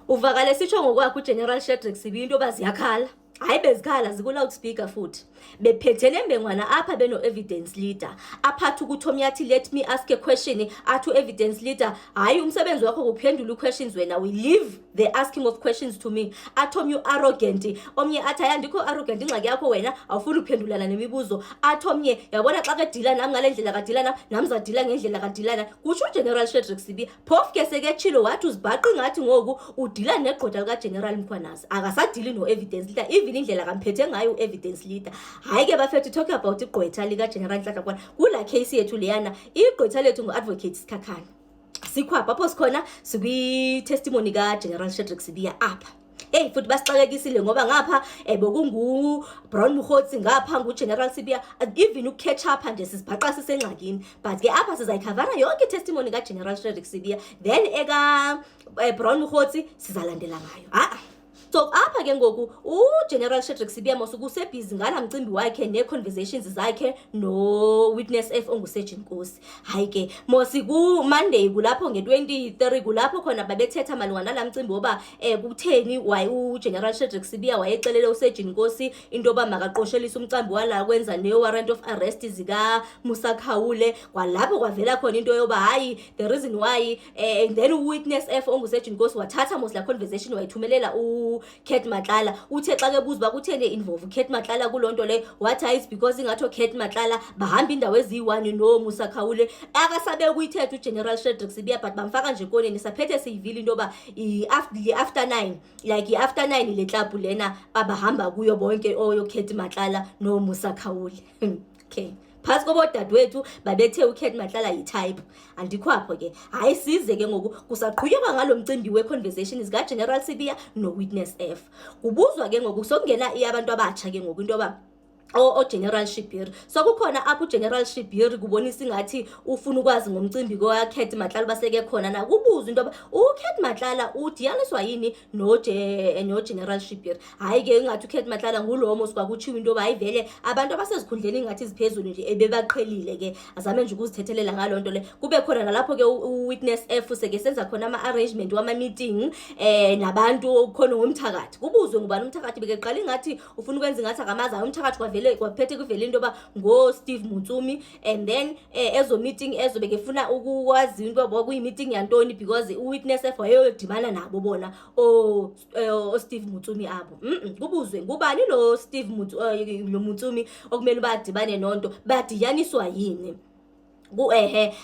Uvakale sitsho ngokwakho uGeneral Shadrack Sibiya into baziyakhala. Hayi bezikhala ziku-loudspeaker futhi. Bephethe nembengwana apha beno-evidence leader. Aphatha ukuthi omnye athi let me ask a question. Athi u-evidence leader, hayi umsebenzi wakho kuphendula i-questions wena. We leave the asking of questions to me. Athi omnye u-arrogant. Omnye athi ayandikho arrogant ingxaki yakho wena awufuni ukuphendulana nemibuzo. Athi omnye yabona xa kedila nami ngale ndlela kadila nami zadila ngendlela kadilana. Kutsho uGeneral Shadrack Sibiya phofu ke seketshilo wathi uzibhaqa ngathi ngoku udila negqoda likaGeneral Mkhwanazi. Akasadili no-evidence leader. Even indlela kamphethe ngayo u-evidence leader. Hayi ke bafethu talk about igqwetha likaGeneral Nhlanhla kula case yethu leyana. Igqwetha lethu ngu-advocate Sikhakhane. Sikhwapha apho sikhona sikwi-testimony kaGeneral Shadrack Sibiya apha. Hey futhi basixakekisile ngoba ngapha bokungu Brown Mkhotsi ngapha nguGeneral Sibiya even ukecatch up nje sisibhaqa sisengxakini but ke apha sizayikhavara yonke testimony kaGeneral Shadrack Sibiya then eka Brown Mkhotsi sizalandela ngayo. So apha ke ngoku uGeneral Shadrack Sibiya mosukusebhizi ngala mcimbi wakhe ne-conversations zakhe no-witness F onguSearch Nkosi. Hayi ke mosiku Monday kulapho nge-23 kulapho khona babethetha malunga nala mcimbi oba kutheni waye uGeneral Shadrack Sibiya wayecelele uSearch Nkosi into oba makaqoshelisa umcimbi wala kwenza ne-warrant of arrest zika Musa Khawule. Kwalapho kwavela khona into yoba hayi the reason why and then uwitness F onguSearch Nkosi wathatha mos la conversation wayithumelela Kate Matlala. Uthe xa kebuza kutheni involve Kate Matlala kulonto le wathi hayi because ingatho Kate Matlala bahamba indawo eziyi1 no Musa Khawule. Akasabe ukuyithetha uGeneral Shadrack Sibiya but bamfaka nje koneni saphethe siyivile into ba after 9 like after 9 le club lena abahamba kuyo bonke oyo Kate Matlala no Musa Khawule. Okay. Phasi kobo dadwethu babethe uKate Matlala yi-type andikhwapho ke hayi size ke ngoku kusaqhubeka ngalo mcimbi we-conversation zikaGeneral Sibiya no-witness F. Kubuzwa ke ngoku sokungena abantu abatsha ke ngoku into ba General Shibhiri. So kukhona apho uGeneral Shibhiri kubonisa ingathi ufuna ukwazi ngomcimbi koKate Matlala baseke khona na kubuzwa into uKate Matlala udiyaniswa yini no General Shibhiri. Hayi ke ingathi uKate Matlala ngulomo sikwakutshiwa into bayivele abantu abasezikhundleni ingathi ziphezulu nje ebebaqhelile ke azame nje ukuzithethelela ngalonto le. Kube khona nalapho ke uwitness F seke senza khona ama-arrangement wama-meeting nabantu khona ngomthakathi. Kubuzwe ngubani umthakathi bekeqala ingathi ufuna ukwenza ingathi akamazi umthakathi kwaphethe kuvele into ba ngo Steve Mutsumi and then ezo meeting ezo bekefuna ukwazi into bokuyi meeting yantoni because uwitness F wayeyodibana nabo bona Steve Mutsumi abo. Kubuzwe ngubani lo Steve Mutsumi okumele badibane nonto badiyaniswa yini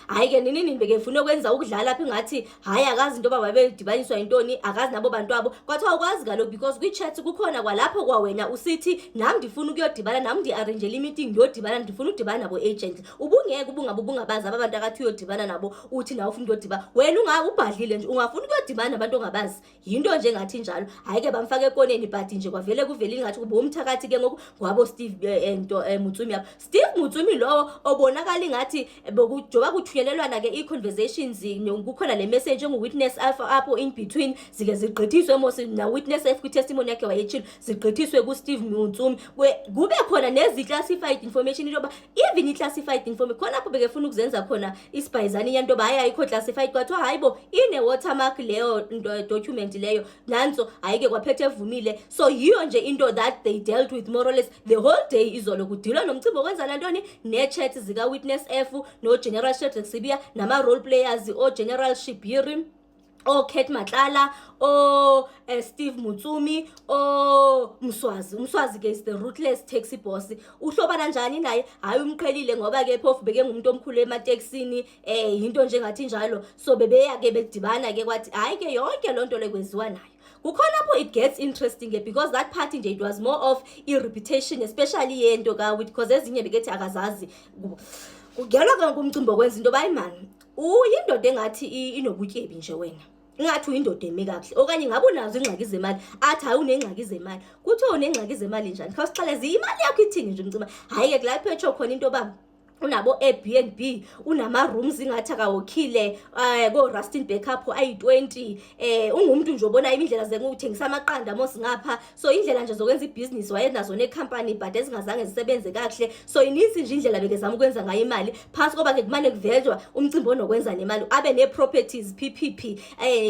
hayi ke nini bekefuna ukwenza ukudlala lapha ingathi hayi akazi into baba bedibaniswa intoni akazi nabo bantwabo kwathiwa ukwazi ngalo because kwi-chat kukhona kwalapho kwawena usithi nami ndifuna ukuyodibana nami ndi-arrangele meeting ngiyodibana ndifuna udibana nabo agent ubungeke ubungabazi abantu akathi uyodibana nabo uthi nawe ufuna ukuyodibana wena ubhadlile nje ungafuna ukuyodibana nabantu ongabazi yinto nje ngathi njalo. Hayi ke bamfaka ekoneni but nje kwavele kuvele ingathi kube umthakathi ke ngoku ngwabo Steve Mutsumi apha. Steve Mutsumi lo obonakala ingathi bokujoba kuthunyelelwana ke i-conversations kukhona le message engu-witness apho in between zike zigqithiswe mos na witness F kwi-testimony yakhe wayetshilo zigqithiswe kuSteve Mutsumi kube khona nezi-classified information into yoba even i-classified information khona apho bekefuna ukuzenza khona isibhayizani yanto yoba hayi ayikho classified kwathiwa hayi bo ine-watermark leyo document leyo nanso hayi ke kwaphethe evumile. So yiyo nje into that they dealt with more or less the whole day izolo kudilwa nomcimbi okwenzana ntoni ne-chat zika-witness F no-General Shadrack Sibiya nama-role players General Shibhiri Kate Matlala Steve Mutsumi Mswazi ke is the ruthless taxi boss. Uhlobana njani naye hayi umqhelile ngoba ke phofu beke ngumuntu omkhulu emateksini into nje ngathi njalo so bebeya ke bedibana ke kwathi hayi ke yonke lonto lekwenziwa nayo. Kukhona lapho it gets interesting because that party nje it was more of i-reputation especially yento because ezinye bekethi akazazi kugelwa ke ngumcimbi okwenza into bayimani uyindoda engathi inobutyebi nje wena ingathi uyindoda eme kahle okanye ngabe unazo ingxaki zemali athi hayi unengxaki zemali kuthiwa unengxaki zemali njani khawusixeleze imali yakho ithini nje umcimbi. Hayi ke lapho etsho khona into ba unabo Airbnb, unama rooms ingathi akawokhile ko Rustin Backup ayi20, ungumuntu nje obona imindlela zekuthengisa amaqanda mosingapha. So indlela nje zokwenza ibusiness wayenazo necompany but ezingazange zisebenze kahle. So ininzi nje indlela bekezama ukwenza ngayo imali phansi koba ke kumane kuvelwa umcimbi onokwenza nemali, abe ne properties PPP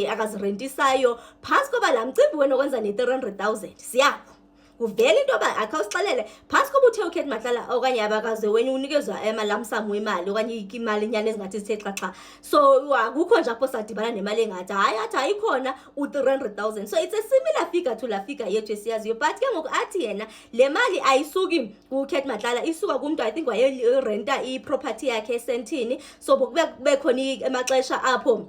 akazirentisayo phansi koba la mcimbi wena okwenza ne 300,000 siyapho. Kuvela into yoba akhawusixelele phansi koba uthe ukhethi Matlala okanye abakaze wena unikezwa emalamsamo imali okanye imali inyana ezingathi zithe xaxa. So akukho nje apho sadibana nemali engathi hayi athi ayikhona u300,000. So it's a similar figure to la figure yethu esiyaziyo, but ke ngoku athi yena le mali ayisuki ukhethi Matlala, isuka kumuntu I think wayerenta iproperty yakhe eSentini. So kube khona emaxesha apho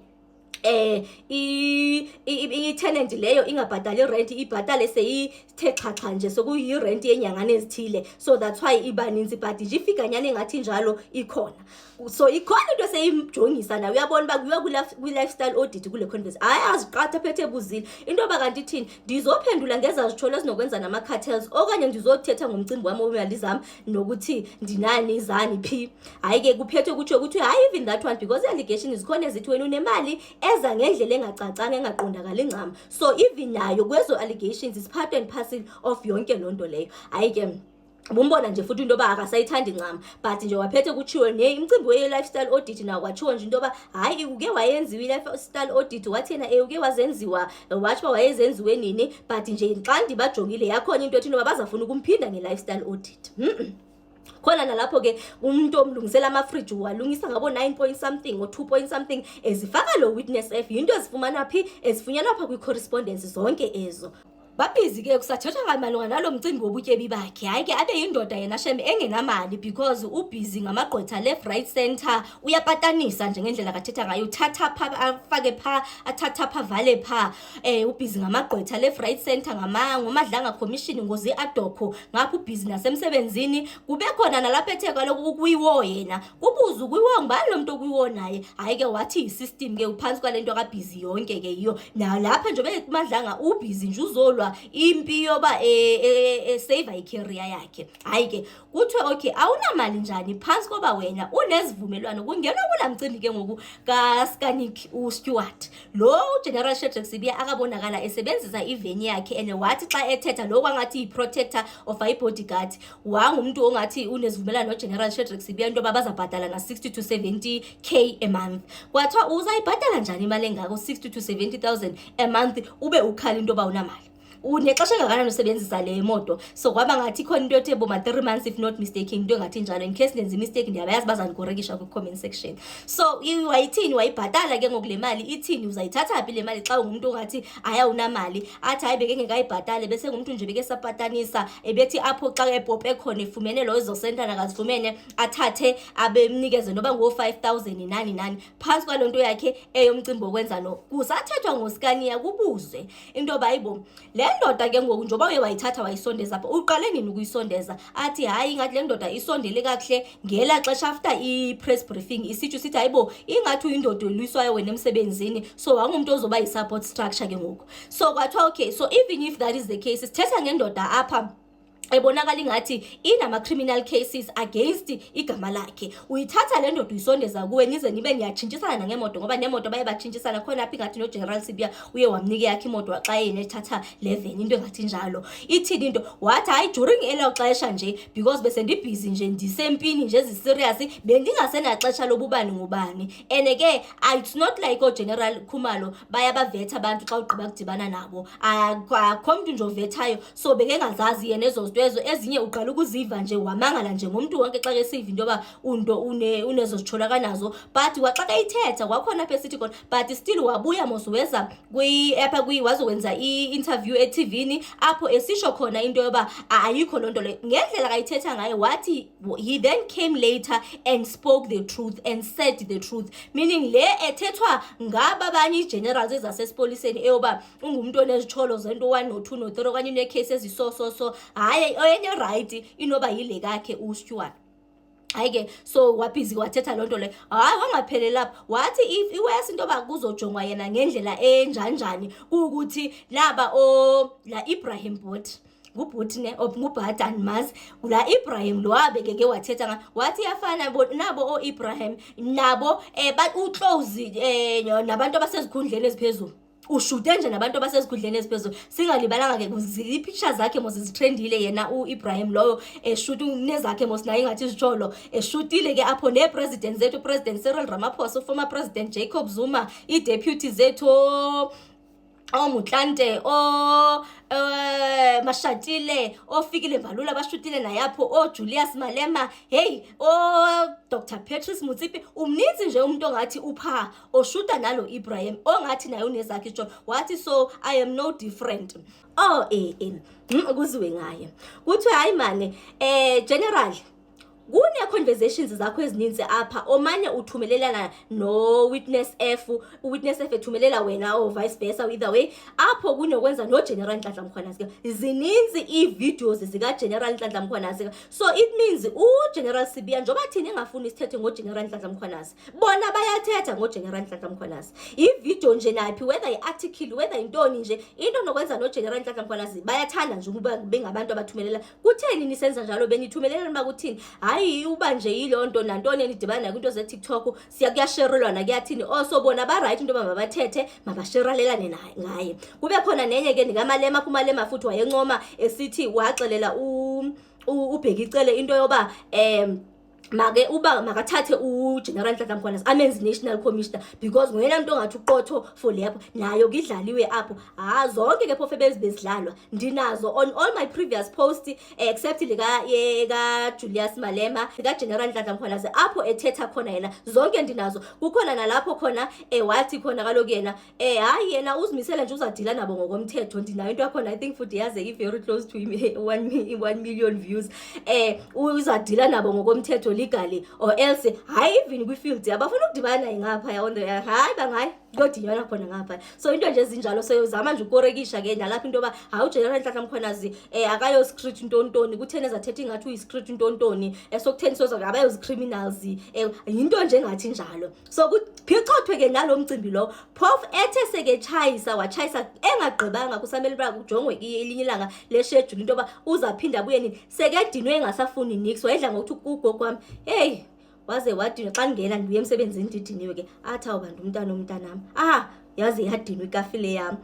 i-tenant leyo ingabhadali rent, ibhadale seyithe xhaxha nje sokuyi rent yenyangane ezithile. So that's why ibaninzi but nje ifiganyana engathi njalo ikhona. So ikhona into seyimjongisa nawe, uyabona ba kuya kwi-lifestyle audit kule conference ayaziqatha phethe buzile into yoba kanti thini ndizophendula ngezazitholo ezinokwenza nama-cartels okanye ndizothetha ngomcimbi wami wemali zami nokuthi ndinani izani phi. Hayi-ke kuphethwe kutsho ukuthi hayi even that one because i-allegation zikhona ezithi wena unemali eza ngendlela engacacanga engaqondakali ncam. So even nayo kwezo allegations is part and parcel of yonke loo nto leyo. Hayi-ke bumbona nje futhi into yoba akasayithandi ncam but nje waphethe kutshiwo imicimbi we-lifestyle audit nawo kwatshiwo nje into yoba hayi uke wayenziwa i-lifestyle audit wathi yena uke wazenziwa watsho uba wayezenziwe nini but nje xa ndibajongile yakhona into ethi noba bazafuna ukumphinda nge-lifestyle audit. Khona nalapho ke umuntu omlungisela amafridge walungisa ngabo 9 point something or 2 point something ezifaka lo witness F. Into ezifumana phi ezifunyanwa pha kwi-correspondence zonke ezo. Babhizi ke kusathethwa kamalunga nalo mcimbi wobutyebi bakhe. Hayi ke abe yindoda yena shem engenamali because ubhizi ngamagqwetha left right center, uyapatanisa nje ngendlela kathetha ngayo, uthatha pha afake pha athatha pha vale pha. Ubhizi ngamagqwetha left right center ngomadlanga commission ngozi adopho ngapha ubhizi nasemsebenzini. Kube khona nalapho ethe kaloku ukuyiwo yena kubuza ukuyiwo ngubani lo muntu okuyiwo naye. Hayi ke wathi i-system ke uphansi kwalento kabhizi yonke ke yiyo nalapha nje bemadlanga ubhizi nje uzolwa impi yoba save icareer yakhe. Hayi ke kuthiwe okay awunamali njani phansi koba wena unezivumelwano kungenwa kula mcimbi ke ngoku kaSkanik uStewart. Lo uGeneral Shedrack Sibiya akabonakala esebenzisa iveni yakhe and wathi xa ethetha lo kwangathi yi-protector of i-bodyguard wangumuntu ongathi unezivumelwano noGeneral Shedrack Sibiya into yoba bazabhadala na 60 to 70k a month. Kwathiwa uzayibhadala njani imali engako 60 to 70,000 a month ube ukhala into yoba unamali unexesha engakanani usebenzisa le moto. So kwaba ngathi khona into ethe boma 3 months if not mistaken, into engathi njalo. In case nenze mistake ndiyabayazi bazandikorekisha ku-comment section. So wayithini wayibhadala ke ngokule mali ithini, uzayithatha phi le mali xa ungumuntu ongathi aya unamali athi hayi beke ngekayibhadale bese ngumuntu nje beke sapatanisa ebethi apho xa epope khona efumene lo ezosentana akazifumene athathe abemnikeze noba ngo-5,000 nani phansi kwalo nto yakhe eyomcimbi okwenza lo. Kusathethwa ngoSkania kubuzwe into yoba hayibo le ndoda ke ngoku njengoba uye wayithatha wayisondeza apha uqale nini ukuyisondeza. Athi hayi ingathi le ndoda isondele kakuhle ngela xesha after i-press briefing isitsho sithi hayibo ingathi uyindoda olwiswayo wena emsebenzini. So wangumuntu ozoba yi-support structure ke ngoku. So kwathiwa okay, so even if that is the case sithetha ngendoda apha ebonakala ingathi inama-criminal cases against igama lakhe. Uyithatha le ndoda uyisondeza kuwe nize nibe niyatshintshisana nangemoto ngoba nemoto baye batshintshisana khona apha ingathi noGeneral Sibiya uye wamnika yakhe imoto xa yena ethatha 11 into engathi njalo. Ithini into wathi hayi during elo xesha nje because bese ndibhizi nje ndisempini nje eziserious bendingasenaxesha lobubani ngubani. And ke it's not like oGeneral Khumalo bayabavetha abantu xa ugqiba kudibana nabo, akho mntu nje ovethayo. So beke ngazazi yena ezo ezinye uqala ukuziva nje wamangala nje ngomuntu wonke xa esiva into yoba unto unezo zitholaka nazo. But waxa kayithetha kwakhona apha esithi khona but still wabuya mosweza apha wazokwenza i-interview eTVini apho esisho khona into yoba ayikho loo nto leyo ngendlela kayithetha ngayo. Wathi he then came later and spoke the truth and said the truth, meaning le ethethwa ngaba abanye i-generals ezasesipoliseni eyoba ungumuntu onezitholo zento 1 no 2 no 3 okanye une-case eziso hayi enye right inoba yile kakhe uStewart. Hayi ke so wabhizi wathetha loo nto leyo. Hayi wangaphele lapho wathi if iwesi into yoba kuzojongwa yena ngendlela enjanjani kuukuthi laba la Ibrahim Bot ngubhuti ne ngubhata andimazi la Ibrahim lo abekeke wathetha wathi yafana nabo Ibrahim nabo uclose nabantu abasezikhundleni eziphezulu ushude nje nabantu abasezikhundleni eziphezulu singalibalanga ke i-pictures zakhe mos zitrendile yena Ibrahim loyo eshuta nezakhe mos naye ngathi izitsholo eshutile ke apho ne-president zethu President Cyril Ramaphosa former President Jacob Zuma i-deputy zethu Mutlante Mashatile Fikile Mbalula bashutile nayapho Julius Malema hey Dr. Patrice Motsepe umninzi nje umuntu ongathi upha oshuta nalo Ibrahim ongathi naye unezakhe ijolo wathi so I am no different kuziwe ngaye kuthi hayi mane general kune conversations zakho ezininzi apha omanye uthumelelana no Witness F uWitness F ethumelela wena or vice versa either way apho kunokwenza no General Nhlanhla Mkhwanazi zininzi i-videos zika General Nhlanhla Mkhwanazi so it means General Sibiya njoba thina engafuni isithethe ngo General Nhlanhla Mkhwanazi bona bayathetha ngo General Nhlanhla Mkhwanazi i-video nje naphi whether i-article whether intoni nje into nokwenza no General Nhlanhla Mkhwanazi bayathanda nje ukuba bengabantu abathumelela kutheni nisenza njalo benithumelela bakuthini hayi uba nje yilonto nantoni enidibana kwinto ze TikTok kuyasherelwana kuyathini also bona ba right into mabathethe mabasherelelane ngaye kube khona nenye ke ndikamalema kumalema futhi wayencoma esithi waxelela ubheki icele into yoba makathathe General Nhlanhla Mkhwanazi amenzi national commissioner because ngoyena umuntu ongathi uqotho for lapho nayo kidlaliwe apho zonke ke phofu bezidlalwa ndinazo on all my previous posts except lika Julius Malema lika General Nhlanhla Mkhwanazi apho ethetha khona yena zonke ndinazo kukhona nalapho khona wathi khona kaloku yena hayi yena uzimisela nje uzadila nabo ngokomthetho ndinayo into yakho I think futhi yaze i very close to 1 million views uzadila nabo ngokomthetho legally or else hayi even kwi-field abafuna ukudibana naye ngapha on the hayi bangayi kuyodinyana khona ngapha so into nje ezinjalo so uzama nje ukorekisha ke nalapha into yoba hawu General Nhlanhla Mkhwanazi akayo script ntontoni kuthena ezathetha ingathi uyi-script ntontoni sokutheni soza abayozi-criminals yinto nje engathi njalo so kuphicothwe ke nalo mcimbi lo phofu ethe seke wachayisa engagqibanga kusamele uba kujongwe elinye ilanga leshedule into yoba uzaphinda abuye nini sekedinwe engasafuni nix wayedla ngokuthi ugogo kwami hey waze wadinwa xa ngena ndibuye emsebenzini ndidiniwe ke athi awubantu umntanam yaze yadinwa ikafile yami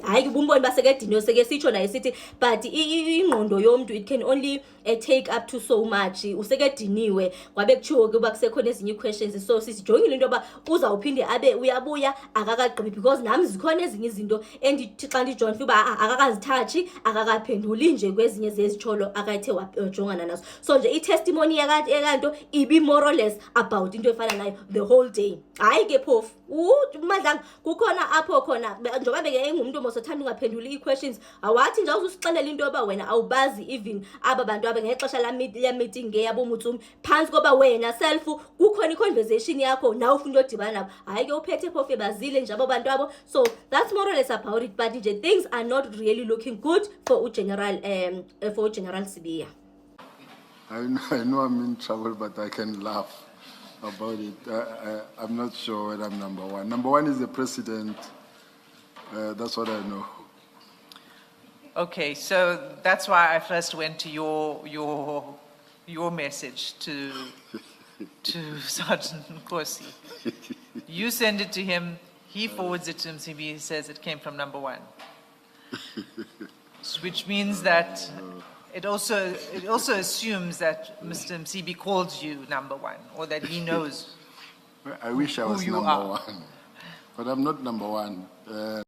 hayi ubumboni basekediniwe seke sitsho naye sithi but ingqondo yomuntu it can only take up to so much usekediniwe kwabe kuchiwo kuba kusekhona ezinye questions so sisijongile into yoba uzawuphinde abe uyabuya akakagqibi because nami zikhona ezinye izinto endithi xa ndijonga uba akakazithathi akakaphenduli nje kwezinye zezitsholo akathe wajongana nazo so nje i-testimony yakanto ibi more or less about into efana nayo the whole day hayi ke phofu uMadlanga kukhona apho khona njoba beke engumuntu mosothanda ungaphenduli i-questions awathi nje uzusixelela into yoba wena awubazi even aba bantu ngexesha la meeting yabo Mutsumi phansi koba wena self kukhona i-conversation yakho na ufuna udibana nabo hayi ke uphethe phofu bazile nje abo bantu abo so that's more or less about it but nje things are not really looking good for General Sibiya. I know I'm in trouble but I can laugh about it. I'm not sure whether I'm number one. Number one is the president. That's what I know. Okay, so that's why I first went to your message to Sergeant Nkosi. You send it to him, he forwards it to MCB, he says it came from number one. Which means that it also assumes that Mr. MCB called you number one, or that he knows. I wish I was number one, but I'm not number one.